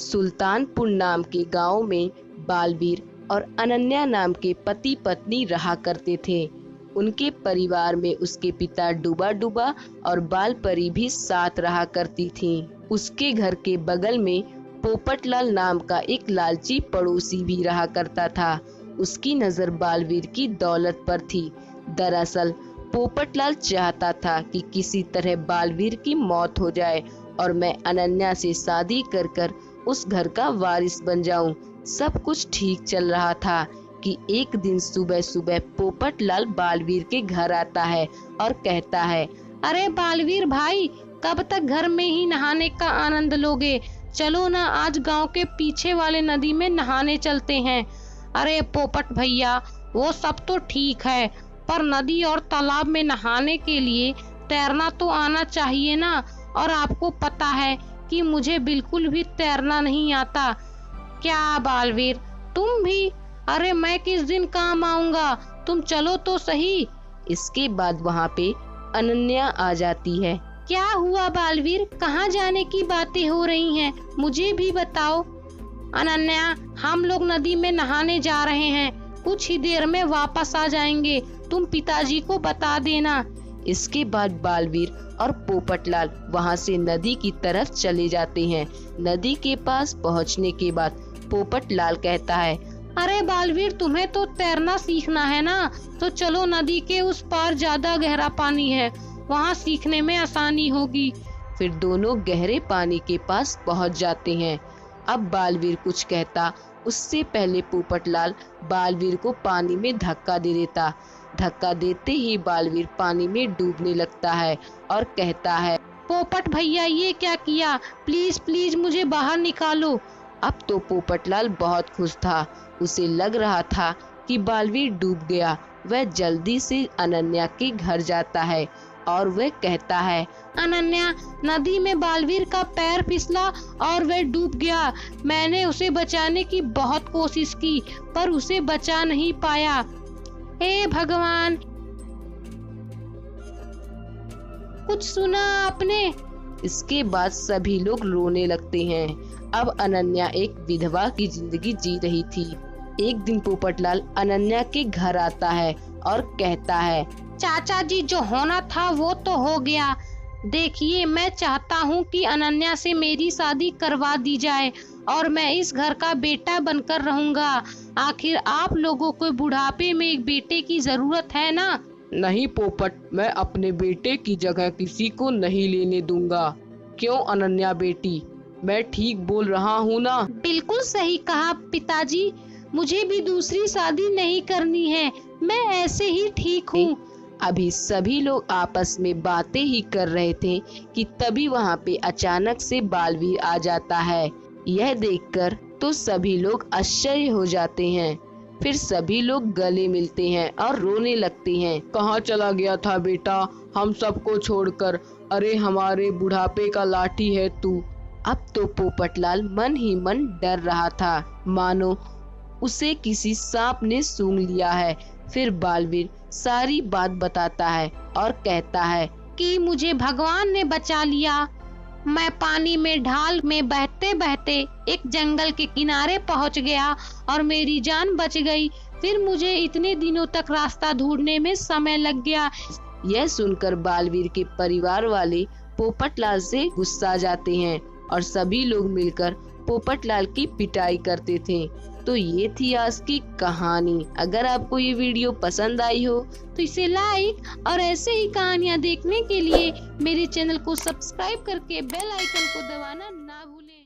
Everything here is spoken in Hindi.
सुल्तानपुर नाम के गांव में बालवीर और अनन्या नाम के पति पत्नी रहा करते थे। उनके परिवार में उसके पिता डूबा डूबा और बाल परी भी साथ रहा करती थी। उसके घर के बगल में पोपटलाल नाम का एक लालची पड़ोसी भी रहा करता था। उसकी नजर बालवीर की दौलत पर थी। दरअसल पोपटलाल चाहता था कि किसी तरह बालवीर की मौत हो जाए और मैं अनन्या से शादी कर कर उस घर का वारिस बन जाऊं। सब कुछ ठीक चल रहा था कि एक दिन सुबह सुबह पोपटलाल बालवीर के घर आता है और कहता है, अरे बालवीर भाई, कब तक घर में ही नहाने का आनंद लोगे? चलो ना, आज गांव के पीछे वाले नदी में नहाने चलते हैं। अरे पोपट भैया, वो सब तो ठीक है, पर नदी और तालाब में नहाने के लिए तैरना तो आना चाहिए ना। और आपको पता है कि मुझे बिल्कुल भी तैरना नहीं आता। क्या बालवीर, तुम भी? अरे मैं किस दिन काम आऊंगा, तुम चलो तो सही। इसके बाद वहाँ पे अनन्या आ जाती है। क्या हुआ बालवीर, कहाँ जाने की बातें हो रही हैं? मुझे भी बताओ। अनन्या, हम लोग नदी में नहाने जा रहे हैं, कुछ ही देर में वापस आ जाएंगे, तुम पिताजी को बता देना। इसके बाद बालवीर और पोपटलाल वहां से नदी की तरफ चले जाते हैं। नदी के पास पहुंचने के बाद पोपटलाल कहता है, अरे बालवीर, तुम्हें तो तैरना सीखना है ना, तो चलो, नदी के उस पार ज्यादा गहरा पानी है, वहाँ सीखने में आसानी होगी। फिर दोनों गहरे पानी के पास पहुँच जाते हैं। अब बालवीर कुछ कहता उससे पहले पोपटलाल बालवीर को पानी में धक्का दे देता। धक्का देते ही बालवीर पानी में डूबने लगता है और कहता है, पोपट भैया, ये क्या किया? प्लीज प्लीज मुझे बाहर निकालो। अब तो पोपटलाल बहुत खुश था। उसे लग रहा था कि बालवीर डूब गया। वह जल्दी से अनन्या के घर जाता है और वह कहता है, अनन्या, नदी में बालवीर का पैर फिसला और वह डूब गया। मैंने उसे बचाने की बहुत कोशिश की, पर उसे बचा नहीं पाया। हे भगवान, कुछ सुना आपने? इसके बाद सभी लोग रोने लगते हैं। अब अनन्या एक विधवा की जिंदगी जी रही थी। एक दिन पोपटलाल अनन्या के घर आता है और कहता है, चाचा जी, जो होना था वो तो हो गया। देखिए, मैं चाहता हूँ कि अनन्या से मेरी शादी करवा दी जाए और मैं इस घर का बेटा बनकर रहूंगा। आखिर आप लोगों को बुढ़ापे में एक बेटे की जरूरत है ना? नहीं पोपट, मैं अपने बेटे की जगह किसी को नहीं लेने दूंगा। क्यों अनन्या बेटी, मैं ठीक बोल रहा हूँ ना? बिल्कुल सही कहा पिताजी, मुझे भी दूसरी शादी नहीं करनी है, मैं ऐसे ही ठीक हूँ। अभी सभी लोग आपस में बातें ही कर रहे थे कि तभी वहाँ पे अचानक से बालवीर आ जाता है। यह देखकर तो सभी लोग आश्चर्य हो जाते हैं। फिर सभी लोग गले मिलते हैं और रोने लगते हैं। कहाँ चला गया था बेटा, हम सबको छोड़कर? अरे हमारे बुढ़ापे का लाठी है तू। अब तो पोपटलाल मन ही मन डर रहा था, मानो उसे किसी सांप ने सूंघ लिया है। फिर बालवीर सारी बात बताता है और कहता है कि मुझे भगवान ने बचा लिया। मैं पानी में ढाल में बहते बहते एक जंगल के किनारे पहुंच गया और मेरी जान बच गई। फिर मुझे इतने दिनों तक रास्ता ढूंढने में समय लग गया। यह सुनकर बालवीर के परिवार वाले पोपटलाल से गुस्सा जाते हैं और सभी लोग मिलकर पोपटलाल की पिटाई करते थे। तो ये थी आज की कहानी। अगर आपको ये वीडियो पसंद आई हो तो इसे लाइक और ऐसे ही कहानियाँ देखने के लिए मेरे चैनल को सब्सक्राइब करके बेल आइकन को दबाना ना भूलें।